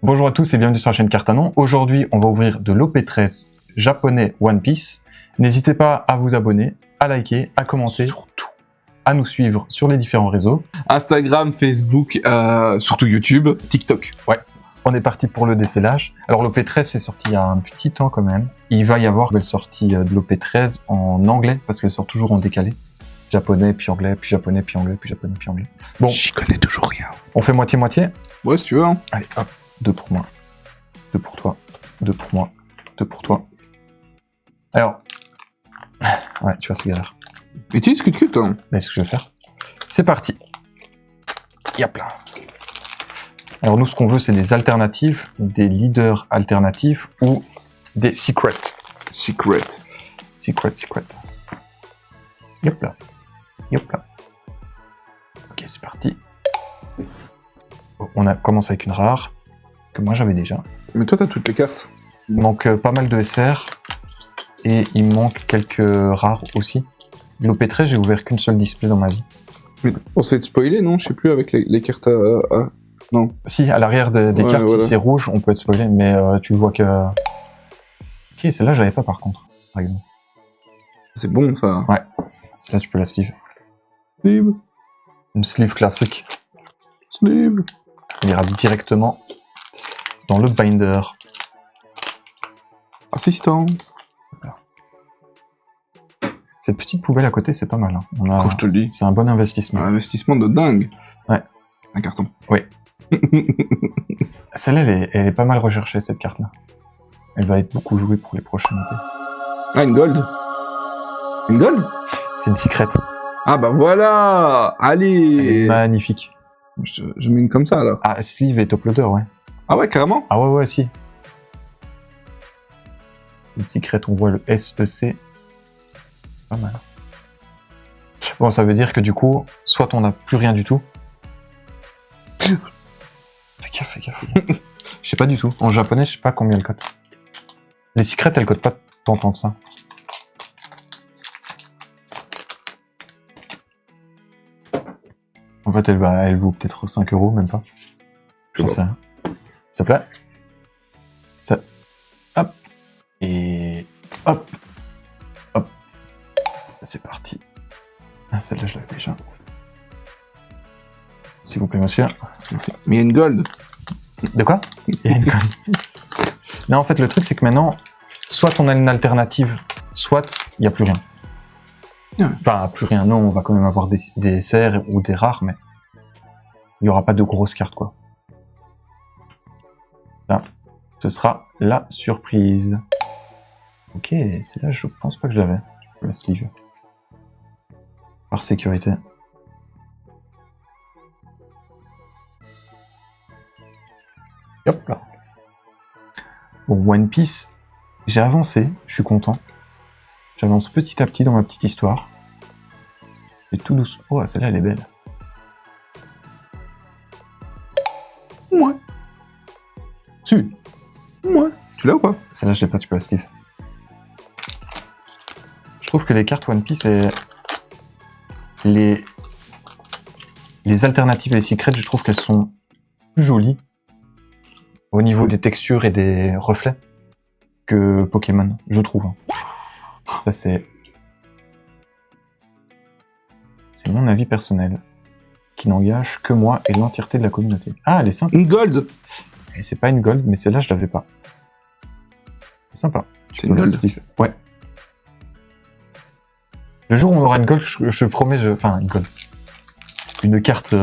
Bonjour à tous et bienvenue sur la chaîne Cartanon. Aujourd'hui, on va ouvrir de l'OP13 japonais One Piece. N'hésitez pas à vous abonner, à liker, à commenter, surtout à nous suivre sur les différents réseaux. Instagram, Facebook, surtout YouTube, TikTok. Ouais, on est parti pour le décellage. Alors l'OP13 c'est sorti il y a un petit temps quand même. Il va y avoir une belle sortie de l'OP13 en anglais parce qu'elle sort toujours en décalé. Japonais, puis anglais, puis japonais, puis anglais, puis japonais, puis anglais. Bon, J'y connais toujours rien. on fait moitié-moitié. Ouais, si tu veux. Hein. Allez, hop, 2 pour moi, 2 pour toi, 2 pour moi, 2 pour toi. Alors, ouais, tu vois, c'est galère. Utilise Cut, hein. Mais c'est ce que je vais faire. C'est parti. Yap là. Alors nous, ce qu'on veut, c'est des alternatives, des leaders alternatifs ou des secrets. Secret. Secret. Yop là. Yop là. Ok, c'est parti. On a commencé avec une rare, que moi j'avais déjà. Mais toi, t'as toutes les cartes. Il manque pas mal de SR, et il me manque quelques rares aussi. L'OP13, j'ai ouvert qu'une seule display dans ma vie. Mais on s'est spoilé, non? Je sais plus, avec les cartes à... Non. Si, à l'arrière des Ouais, cartes, voilà. si c'est rouge, on peut être spoilé, mais tu vois que... Ok, celle-là, j'avais pas par contre, par exemple. C'est bon, ça. Ouais, celle-là, tu peux la sleeve. Sleeve. Une sleeve classique. Sleeve. Elle ira directement dans le binder. Assistant. Cette petite poubelle à côté, c'est pas mal. Hein. Quand je te le dis. C'est un bon investissement. Un investissement de dingue. Ouais. Un carton. Oui. Celle-là, elle est pas mal recherchée, cette carte-là. Elle va être beaucoup jouée pour les prochaines OP. Ah, une gold. Une gold? C'est une secret. Ah, bah voilà. Elle est Allez. magnifique. Je mets une comme ça, alors. Ah, sleeve et top loader, ouais. Ah ouais, carrément? Ah ouais, si. Une secret, on voit le SEC. Pas mal. Bon, ça veut dire que du coup, soit on n'a plus rien du tout. Fais gaffe. Je sais pas du tout. En japonais, je sais pas combien elle cote. Les secrets, elles cotent pas tant que ça. En fait, elle vaut peut-être 5 €, même pas. Je sais rien. S'il te plaît. Ça. Hop. Et. Hop. Hop. C'est parti. Ah, celle-là, je l'avais déjà. S'il vous plaît, monsieur. Mais il y a une gold. De quoi? Il y a une gold. Non, en fait, le truc, c'est que maintenant, soit on a une alternative, soit il n'y a plus rien. Ouais. Enfin, plus rien. Non, on va quand même avoir des SR ou des rares, mais il n'y aura pas de grosses cartes, quoi. Là, ce sera la surprise. Ok, celle-là, je pense pas que je l'avais. Je peux la sleeve. Par sécurité. Hop là. Bon, One Piece, j'ai avancé, je suis content. J'avance petit à petit dans ma petite histoire. Et tout doucement. Oh, celle-là, elle est belle. Ouais. Si. Ouais. Tu l'as ou pas? Celle-là, je l'ai pas, tu peux la sleeve. Je trouve que les cartes One Piece et les alternatives et les secrets, je trouve qu'elles sont plus jolies au niveau des textures et des reflets que Pokémon, je trouve. Ça, c'est mon avis personnel, qui n'engage que moi et l'entièreté de la communauté. Ah, elle est sympa. Une gold. Et c'est pas une gold, mais celle-là, je l'avais pas. C'est sympa. C'est une gold. Ouais. Le jour où on aura une gold, je promets, enfin, une gold. Une carte,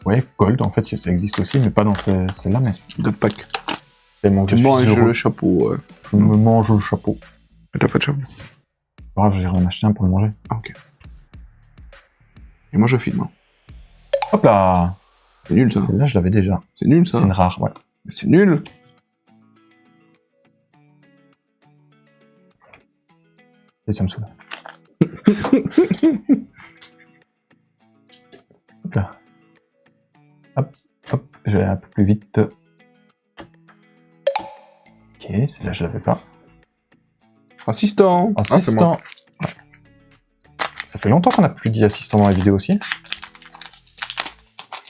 ouais, gold, en fait, ça existe aussi, mais pas dans celle-là, mais... De pack. Tellement que Tu je suis manges heureux. le chapeau, ouais. Je me mange le chapeau. Mais t'as pas de chapeau. Bref, j'irai en acheter un pour le manger. Ah, ok. Et moi, je filme. Hein. Hop là! C'est nul, ça. Celle-là, je l'avais déjà. C'est nul, C'est ça. une rare, ouais. Mais c'est nul. Et ça me saoule. Hop là. Hop, je vais aller un peu plus vite. Ok, celle-là, je l'avais pas. Assistant. Ah, c'est moi. Assistant. Ouais. Ça fait longtemps qu'on n'a plus dit assistant dans la vidéo aussi.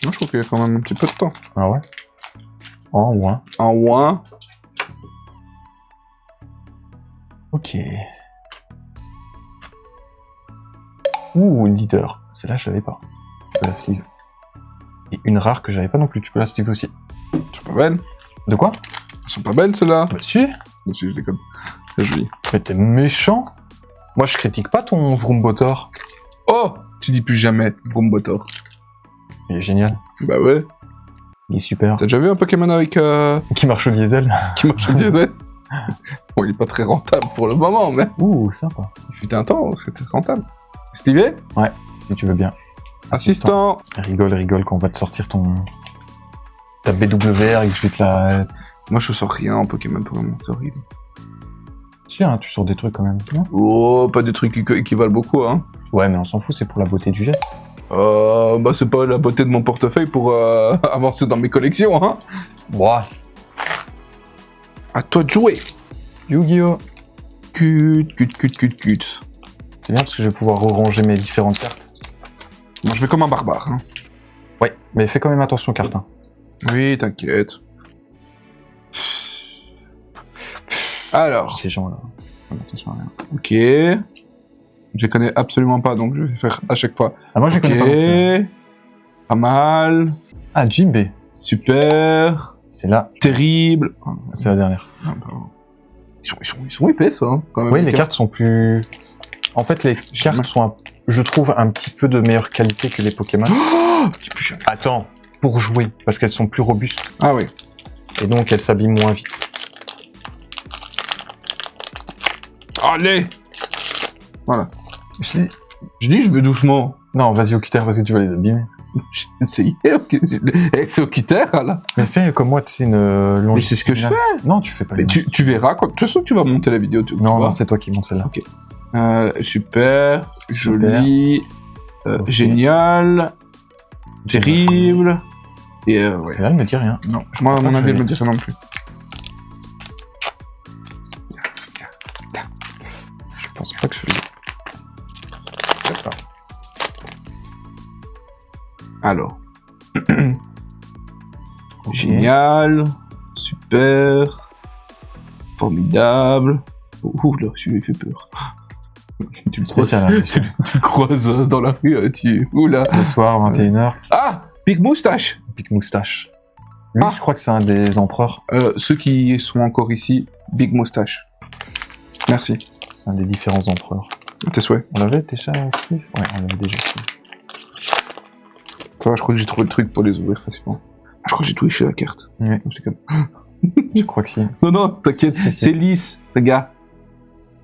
Moi, je trouve qu'il y a quand même un petit peu de temps. Ah ouais? Oh, en moins. En ouin. Ok. Ouh, une leader. Celle-là, je l'avais pas. Tu peux la sleeve. Et une rare que j'avais pas non plus, tu peux la sleeve aussi. Elles sont pas belles. De quoi? Elles sont pas belles, celles-là. Bah si. Monsieur, je déconne. C'est joli. Mais t'es méchant. Moi, je critique pas ton Vroombotor. Oh, tu dis plus jamais Vroombotor. Il est génial. Bah ouais. Il est super. T'as déjà vu un Pokémon avec Qui marche au diesel. qui marche au diesel? Bon, il est pas très rentable pour le moment, mais Ouh, sympa. il fut un temps où c'était rentable. Stylé? Ouais, si tu veux bien. Assistant. Rigole quand on va te sortir ta BWR et que je vais te la... Moi, je sors rien en Pokémon pour le moment, c'est horrible. Si, hein, tu sors des trucs quand même. Non Oh, pas des trucs qui valent beaucoup, hein. Ouais, mais on s'en fout, c'est pour la beauté du geste. Bah c'est pas la beauté de mon portefeuille pour avancer dans mes collections, hein. Ouah. À toi de jouer. Yu-Gi-Oh! Cut. C'est bien parce que je vais pouvoir ranger mes différentes cartes. Moi, je vais comme un barbare, hein. Ouais, mais fais quand même attention aux cartes. Hein. Oui, t'inquiète. Alors, Ces gens-là. Fais attention à rien. ok. Je les connais absolument pas, donc je vais faire à chaque fois. Ah, moi, je les connais pas non plus. Ok. Pas mal. Ah, Jimbe. Super. C'est là. Terrible. C'est la dernière. Ah, bah, ils sont épais, ça, hein, quand même. Oui, les cartes sont plus... En fait, les cartes sont, je trouve, un petit peu de meilleure qualité que les Pokémon. Oh, qui plus cher. Attends, pour jouer, parce qu'elles sont plus robustes. Ah oui. Et donc, elles s'abîment moins vite. Allez. Voilà. Je dis... Je dis, je vais doucement. Non, vas-y au cutter parce que tu vas les abîmer. J'ai essayé, ok. C'est au quitter, là. Mais fais comme moi, tu sais, une longitude. Mais c'est ce que je fais. Non, tu fais pas les Mais tu verras, quand... de toute façon, tu vas monter la vidéo. Tu Non, vois. non, c'est toi qui monte celle-là. Super, joli, Ok. Génial, terrible. Et ouais. Celle-là, elle me dit rien. Non, moi, à crois mon que avis, je elle l'ai. me dit ça non plus. Je pense pas que je l'ai. D'accord. Alors. Ok. Génial, super, formidable. Ouh là, je lui ai fait peur. Tu le croises, Spécial, hein, tu le croises dans la rue, tu... Ouh là. Le soir, 21h, Ah, Big Moustache. Big Moustache. Lui, Ah. je crois que c'est un des empereurs. Ceux qui sont encore ici, Big Moustache. Merci. C'est un des différents empereurs. Tes souhaits. On l'avait déjà aussi? Ouais, on l'avait déjà aussi. Ça va, je crois que j'ai trouvé le truc pour les ouvrir facilement. Ah, je crois que j'ai touché la carte. Ouais. Je déconne. Je crois que si. Non, non, t'inquiète, Si, si. c'est lisse, les gars.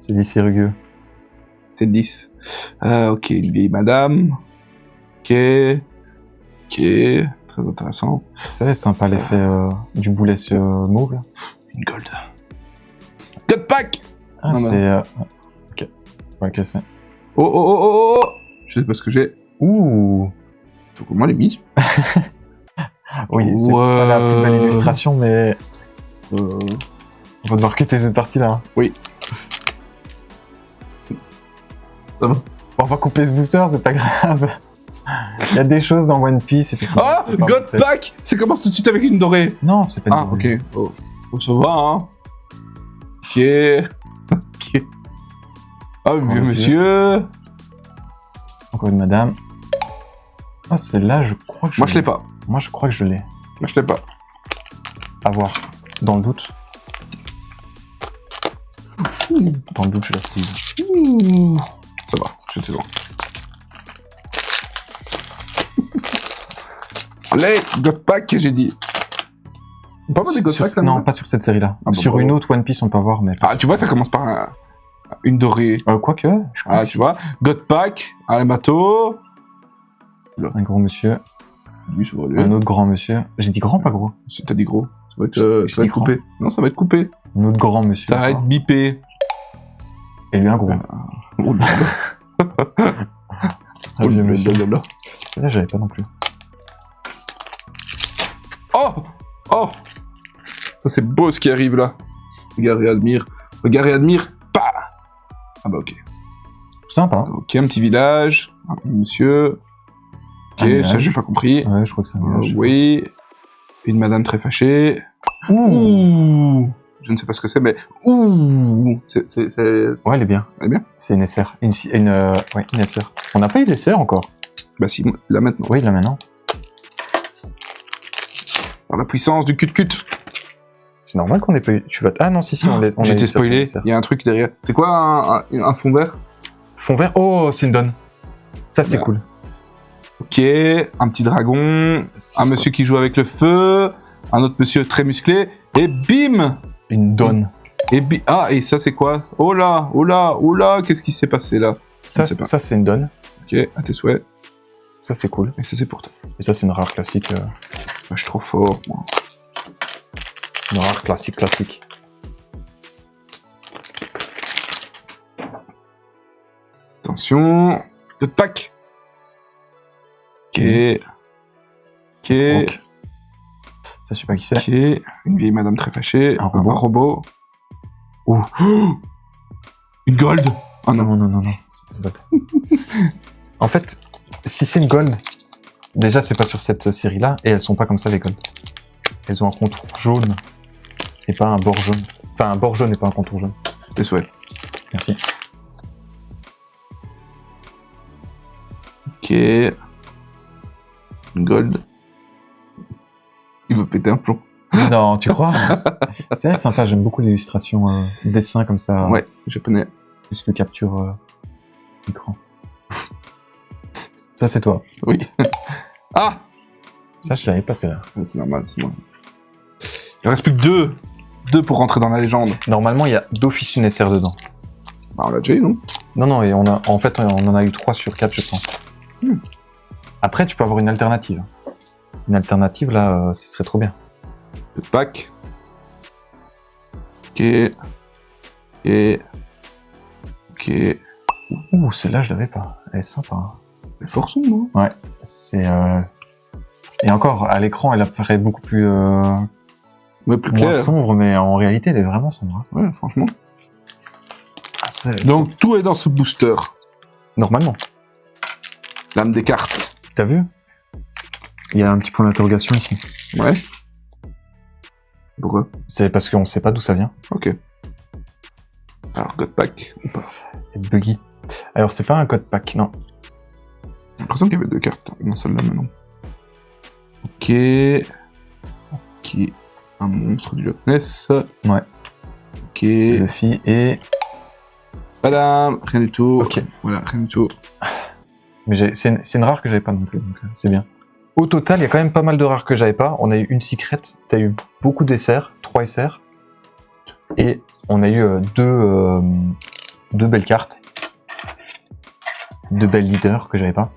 C'est lisse et rugueux. C'est lisse. Ok, une vieille madame. Ok. Ok, très intéressant. Ça c'est sympa l'effet du boulet mauve là. Une gold. God pack. Ah, Non, non. c'est. Ok. Ouais, que c'est. Oh, oh, oh, oh, oh. Je sais pas ce que j'ai. Ouh! Faut comment les mises. Oui, c'est pas la plus belle illustration, mais. Euh, On va devoir quitter cette partie là. Oui. Ça va. On va couper ce booster, c'est pas grave. Il y a des choses dans One Piece, effectivement. Ah, C'est pas God parfait. pack. Ça commence tout de suite avec une dorée. Non, c'est pas une Ah, dorée. ok. Oh. Oh, ça va, hein. Ok. Ok. Ah, vieux Ok. monsieur. Encore une madame. Ah, celle-là, je crois que je Moi, je l'ai pas. Moi, je crois que je l'ai. Moi, je l'ai pas. À voir. Dans le doute. Dans le doute, je la sleeve. Ça va, j'étais loin. Allez, God pack, j'ai dit. On peut avoir des God Sur- pack, ça non, non pas sur cette série-là. Ah, bah, sur bah, une bah. autre One Piece, on peut avoir, mais. pas Ah, sur tu vois, celle-là. ça commence par une dorée. Quoique, je crois Ah, que tu vois. God pack, un bateau. un gros monsieur, Lui, ça va un aller. autre grand monsieur. J'ai dit grand, pas gros. T'as dit gros. Ça va être, J'ai ça va dit être coupé. Non, ça va être coupé. Un autre grand monsieur. Ça va être encore. bipé. Et lui, un gros. Oh là là. Un vieux Oh là monsieur. là là. Celle-là, j'avais pas non plus. Oh! Oh! Ça, c'est beau ce qui arrive là. Regarde et admire. Regarde et admire. Bah! Ah bah ok. Sympa. Hein. Ok, un petit village. Un monsieur. Ok, Un ça village. j'ai pas compris. Ouais, je crois que c'est un village. Oui. Une madame très fâchée. Ouh. Je ne sais pas ce que c'est, mais ouh. Ouais, elle est bien. Elle est bien. C'est une SR. Une SR. On n'a pas eu d'SR encore. Bah si, là maintenant. Oui, là maintenant. Par la puissance du cut-cut. C'est normal qu'on ait pas eu. Tu vas. Ah non, si, on a J'ai été eu spoilé. certaines SR. Il y a un truc derrière. C'est quoi un fond vert? Fond vert. Oh, c'est une donne. Ça, c'est Bah. cool. Ok, un petit dragon, un monsieur qui joue avec le feu, un autre monsieur très musclé, et bim! Une donne. Et ça c'est quoi? Oh là, qu'est-ce qui s'est passé là? Ça, Je sais pas. ça c'est une donne. Ok, à tes souhaits. Ça, c'est cool. Et ça c'est pour toi. Et ça, c'est une rare classique. Ah, je suis trop fort, moi. Une rare classique. Attention, le pack. Ok. Ok. Donc, ça, je sais pas qui c'est. Ok. Une vieille madame très fâchée. Un robot. Ouh. Une gold. Oh non. Non. C'est pas une gold. En fait, si c'est une gold, déjà, c'est pas sur cette série-là, et elles sont pas comme ça, les gold. Elles ont un contour jaune, et pas un bord jaune. Enfin, un bord jaune et pas un contour jaune. Tes souhaits. Merci. Ok. Une gold. Il veut péter un plomb. Non, tu crois? C'est sympa, j'aime beaucoup l'illustration dessin comme ça, Ouais, japonais. plus que capture écran. Ça, c'est toi. Oui. Ah! Ça, je l'avais passé là. C'est normal, c'est normal. Il reste plus que deux. Deux pour rentrer dans la légende. Normalement, il y a d'office une SR dedans. Bah, on l'a déjà eu, non? Non, et on en a eu 3 sur 4, je pense. Après, tu peux avoir une alternative. Une alternative, là, ce serait trop bien. Le pack. Ok. Ok. Ouh, celle-là, je l'avais pas. Elle est sympa. Hein. Elle est fort sombre, non? Ouais, c'est... Et encore, à l'écran, elle apparaît beaucoup plus... Ouais, plus moins clair. sombre, mais en réalité, elle est vraiment sombre. Hein. Ouais, franchement. Ah, Donc, tout est dans ce booster. Normalement. L'âme des cartes. T'as vu? Il y a un petit point d'interrogation ici. Ouais. Pourquoi? C'est parce qu'on sait pas d'où ça vient. Ok. Alors, code pack ou pas? Et buggy. Alors, c'est pas un code pack, non. J'ai l'impression qu'il y avait deux cartes dans celle-là maintenant. Ok. Ok. Un monstre du Loch Ness. Ouais. Ok. Luffy et... Madame, rien du tout. Ok. Voilà, rien du tout. Mais c'est une rare que j'avais pas non plus, donc c'est bien. Au total, il y a quand même pas mal de rares que j'avais pas. On a eu une secret, t'as eu beaucoup d'SR, 3 SR. Et on a eu deux belles cartes. 2 belles leaders que j'avais pas.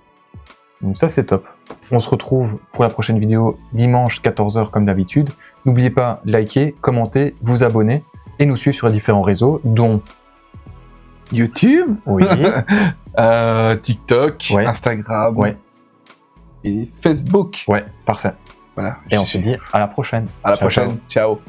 Donc ça, c'est top. On se retrouve pour la prochaine vidéo dimanche 14h comme d'habitude. N'oubliez pas, liker, commenter, vous abonner et nous suivre sur les différents réseaux, dont YouTube. oui, TikTok. Ouais. Instagram. ouais, Et Facebook. ouais, parfait. Voilà. Et on se dit à la prochaine. À la Ciao, prochaine. Ciao.